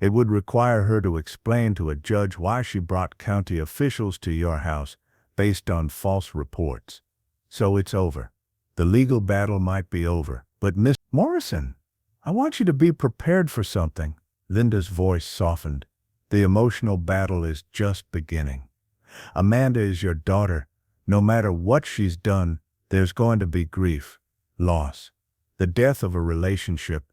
It would require her to explain to a judge why she brought county officials to your house based on false reports. So it's over. The legal battle might be over. But Miss Morrison, I want you to be prepared for something. Linda's voice softened. The emotional battle is just beginning. Amanda is your daughter. No matter what she's done, there's going to be grief, loss, the death of a relationship.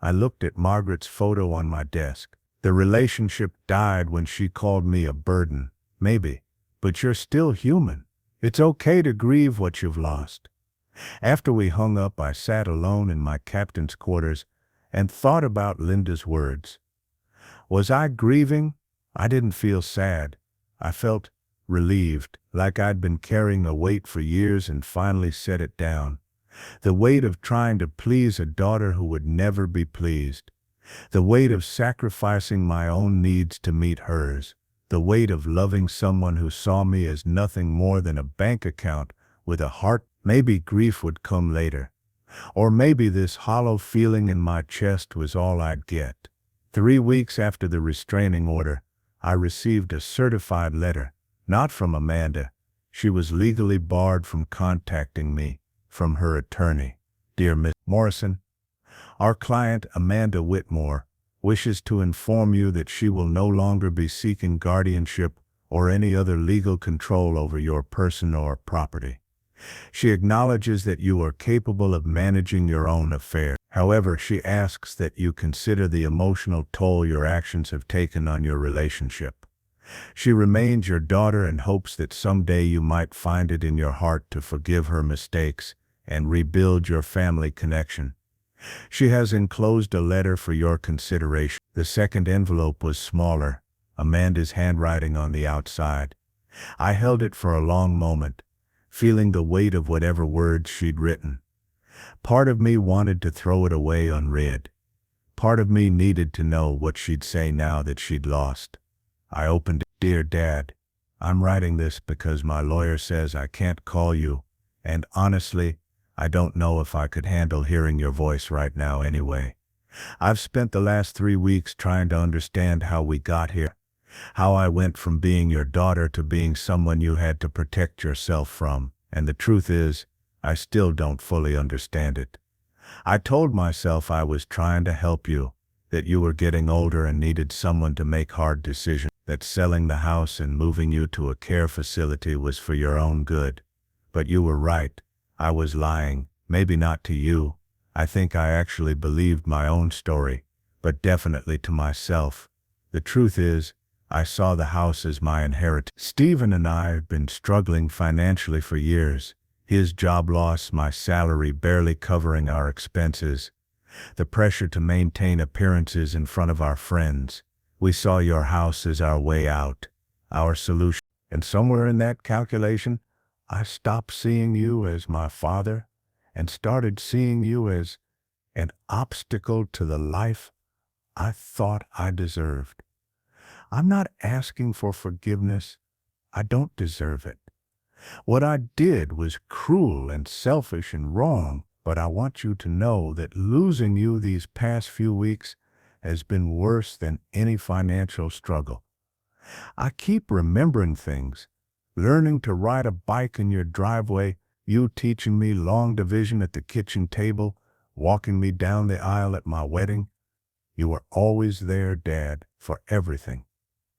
I looked at Margaret's photo on my desk. The relationship died when she called me a burden. Maybe, but you're still human. It's okay to grieve what you've lost. After we hung up, I sat alone in my captain's quarters and thought about Linda's words. Was I grieving? I didn't feel sad. I felt relieved, like I'd been carrying a weight for years and finally set it down. The weight of trying to please a daughter who would never be pleased. The weight of sacrificing my own needs to meet hers. The weight of loving someone who saw me as nothing more than a bank account with a heart. Maybe grief would come later. Or maybe this hollow feeling in my chest was all I'd get. 3 weeks after the restraining order, I received a certified letter. Not from Amanda. She was legally barred from contacting me, from her attorney. Dear Miss Morrison, our client Amanda Whitmore wishes to inform you that she will no longer be seeking guardianship or any other legal control over your person or property. She acknowledges that you are capable of managing your own affairs. However, she asks that you consider the emotional toll your actions have taken on your relationship. She remains your daughter in hopes that someday you might find it in your heart to forgive her mistakes and rebuild your family connection. She has enclosed a letter for your consideration. The second envelope was smaller, Amanda's handwriting on the outside. I held it for a long moment, feeling the weight of whatever words she'd written. Part of me wanted to throw it away unread. Part of me needed to know what she'd say now that she'd lost. I opened it. Dear Dad, I'm writing this because my lawyer says I can't call you, and honestly, I don't know if I could handle hearing your voice right now anyway. I've spent the last 3 weeks trying to understand how we got here, how I went from being your daughter to being someone you had to protect yourself from, and the truth is, I still don't fully understand it. I told myself I was trying to help you, that you were getting older and needed someone to make hard decisions, that selling the house and moving you to a care facility was for your own good. But you were right. I was lying, maybe not to you. I think I actually believed my own story, but definitely to myself. The truth is, I saw the house as my inheritance. Stephen and I have been struggling financially for years. His job loss, my salary barely covering our expenses, the pressure to maintain appearances in front of our friends. We saw your house as our way out, our solution. And somewhere in that calculation, I stopped seeing you as my father and started seeing you as an obstacle to the life I thought I deserved. I'm not asking for forgiveness. I don't deserve it. What I did was cruel and selfish and wrong, but I want you to know that losing you these past few weeks has been worse than any financial struggle. I keep remembering things, learning to ride a bike in your driveway, you teaching me long division at the kitchen table, walking me down the aisle at my wedding. You were always there, Dad, for everything.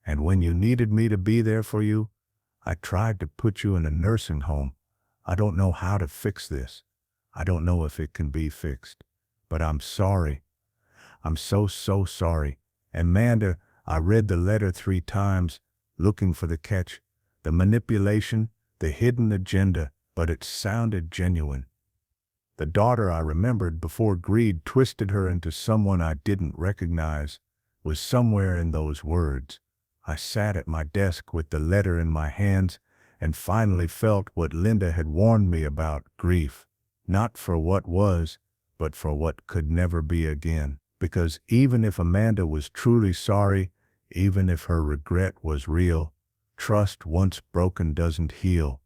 And when you needed me to be there for you, I tried to put you in a nursing home. I don't know how to fix this. I don't know if it can be fixed. But I'm sorry. I'm so sorry. Amanda, I read the letter 3 times, looking for the catch, the manipulation, the hidden agenda, but it sounded genuine. The daughter I remembered before greed twisted her into someone I didn't recognize was somewhere in those words. I sat at my desk with the letter in my hands and finally felt what Linda had warned me about, grief, not for what was, but for what could never be again. Because even if Amanda was truly sorry, even if her regret was real, trust once broken doesn't heal.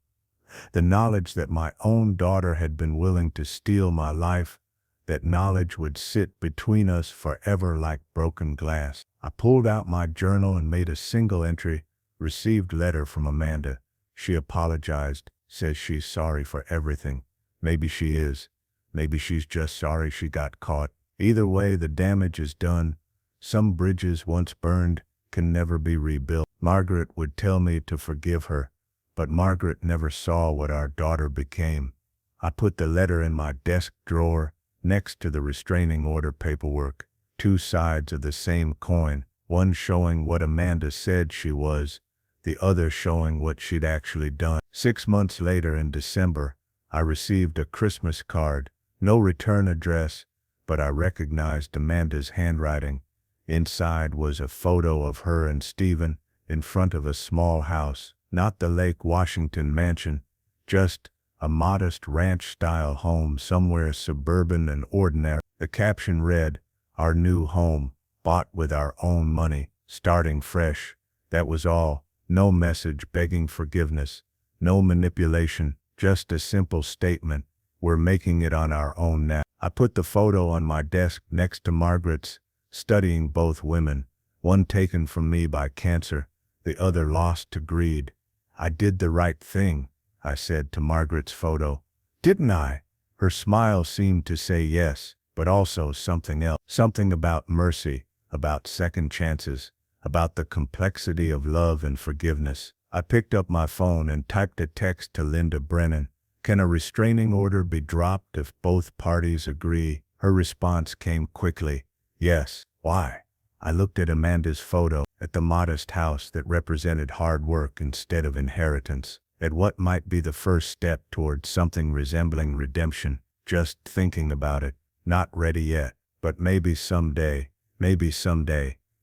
The knowledge that my own daughter had been willing to steal my life, that knowledge would sit between us forever like broken glass. I pulled out my journal and made a single entry, received letter from Amanda. She apologized, says she's sorry for everything. Maybe she is. Maybe she's just sorry she got caught. Either way, the damage is done. Some bridges once burned can never be rebuilt. Margaret would tell me to forgive her, but Margaret never saw what our daughter became. I put the letter in my desk drawer next to the restraining order paperwork, 2 sides of the same coin, one showing what Amanda said she was, the other showing what she'd actually done. 6 months later in December, I received a Christmas card, no return address, but I recognized Amanda's handwriting. Inside was a photo of her and Stephen in front of a small house, not the Lake Washington mansion, just a modest ranch-style home somewhere suburban and ordinary. The caption read, "Our new home, bought with our own money, starting fresh." That was all. No message begging forgiveness, no manipulation, just a simple statement. We're making it on our own now. I put the photo on my desk next to Margaret's, studying both women, one taken from me by cancer, the other lost to greed. I did the right thing, I said to Margaret's photo. Didn't I? Her smile seemed to say yes, but also something else. Something about mercy, about second chances, about the complexity of love and forgiveness. I picked up my phone and typed a text to Linda Brennan. Can a restraining order be dropped if both parties agree? Her response came quickly. Yes. Why? I looked at Amanda's photo, at the modest house that represented hard work instead of inheritance, at what might be the first step toward something resembling redemption. Just thinking about it, not ready yet, but maybe someday,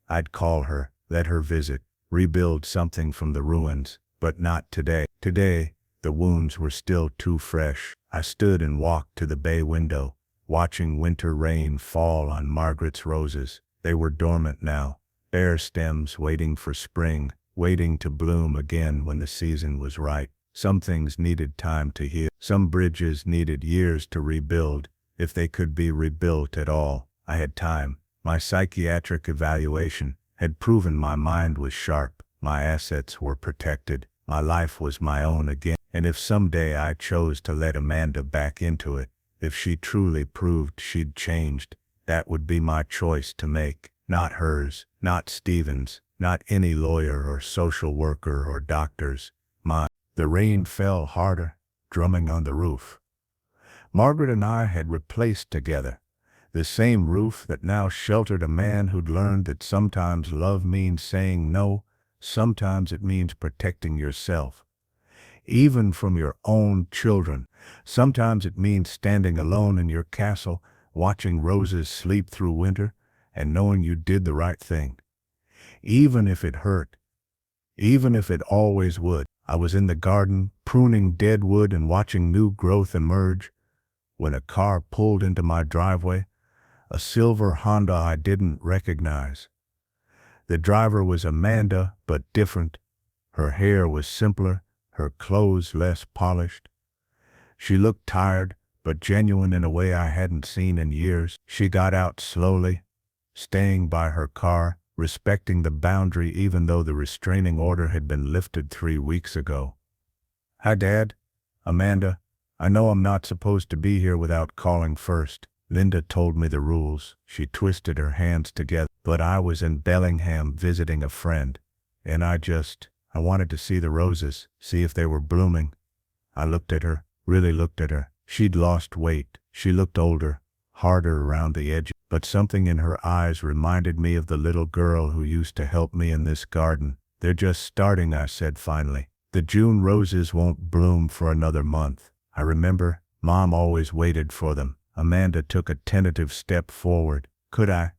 I'd call her, let her visit, rebuild something from the ruins, but not today. Today, the wounds were still too fresh. I stood and walked to the bay window, watching winter rain fall on Margaret's roses. They were dormant now, bare stems waiting for spring, waiting to bloom again when the season was right. Some things needed time to heal. Some bridges needed years to rebuild, if they could be rebuilt at all. I had time. My psychiatric evaluation had proven my mind was sharp, my assets were protected, my life was my own again. And if someday I chose to let Amanda back into it, if she truly proved she'd changed, that would be my choice to make, not hers, not Stephen's, not any lawyer or social worker or doctor's, mine. The rain fell harder, drumming on the roof. Margaret and I had replaced together, the same roof that now sheltered a man who'd learned that sometimes love means saying no, sometimes it means protecting yourself, even from your own children. Sometimes it means standing alone in your castle, watching roses sleep through winter, and knowing you did the right thing. Even if it hurt, even if it always would. I was in the garden, pruning dead wood and watching new growth emerge, when a car pulled into my driveway, a silver Honda I didn't recognize. The driver was Amanda, but different. Her hair was simpler, her clothes less polished. She looked tired, but genuine in a way I hadn't seen in years. She got out slowly, staying by her car, respecting the boundary even though the restraining order had been lifted 3 weeks ago. "Hi, Dad." "Amanda, I know I'm not supposed to be here without calling first. Linda told me the rules." She twisted her hands together. "But I was in Bellingham visiting a friend, and I wanted to see the roses, see if they were blooming." I looked at her, really looked at her. She'd lost weight. She looked older, harder around the edges, but something in her eyes reminded me of the little girl who used to help me in this garden. "They're just starting," I said finally. "The June roses won't bloom for another month. I remember, Mom always waited for them." Amanda took a tentative step forward. Could I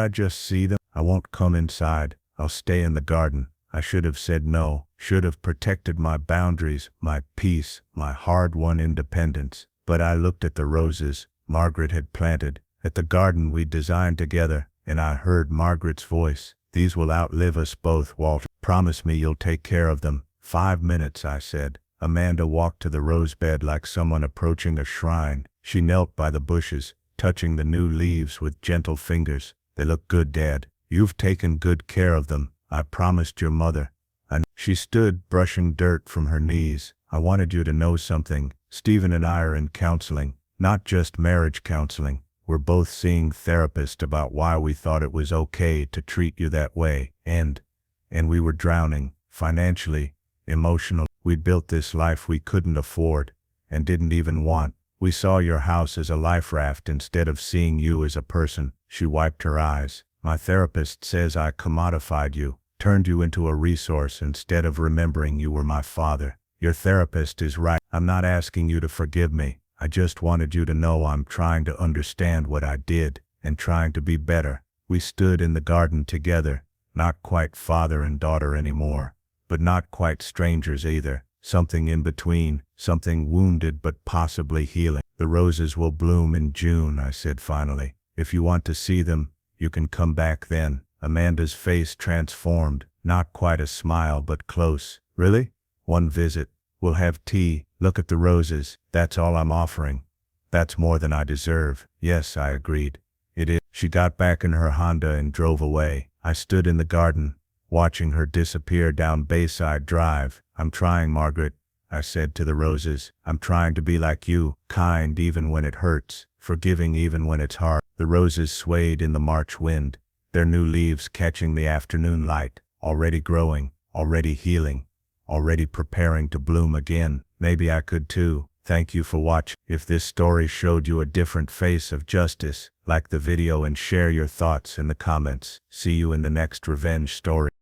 just see them?" "I won't come inside. I'll stay in the garden." I should have said no, should have protected my boundaries, my peace, my hard-won independence. But I looked at the roses Margaret had planted, at the garden we designed together, and I heard Margaret's voice. "These will outlive us both, Walter. Promise me you'll take care of them." 5 minutes, I said. Amanda walked to the rosebed like someone approaching a shrine. She knelt by the bushes, touching the new leaves with gentle fingers. "They look good, Dad. You've taken good care of them. I promised your mother." She stood, brushing dirt from her knees. "I wanted you to know something. Stephen and I are in counseling, not just marriage counseling. We're both seeing therapists about why we thought it was okay to treat you that way. And we were drowning, financially, emotionally. We'd built this life we couldn't afford, and didn't even want. We saw your house as a life raft instead of seeing you as a person." She wiped her eyes. "My therapist says I commodified you, turned you into a resource instead of remembering you were my father. Your therapist is right. I'm not asking you to forgive me. I just wanted you to know I'm trying to understand what I did, and trying to be better." We stood in the garden together, not quite father and daughter anymore, but not quite strangers either. Something in between, something wounded but possibly healing. "The roses will bloom in June," I said finally. "If you want to see them, you can come back then." Amanda's face transformed, not quite a smile but close. "Really? One visit. We'll have tea, look at the roses. That's all I'm offering." "That's more than I deserve." "Yes," I agreed. "It is." She got back in her Honda and drove away. I stood in the garden, watching her disappear down Bayside Drive. "I'm trying, Margaret," I said to the roses. "I'm trying to be like you, kind even when it hurts, forgiving even when it's hard." The roses swayed in the March wind, their new leaves catching the afternoon light, already growing, already healing, already preparing to bloom again. Maybe I could too. Thank you for watching. If this story showed you a different face of justice, like the video and share your thoughts in the comments. See you in the next revenge story.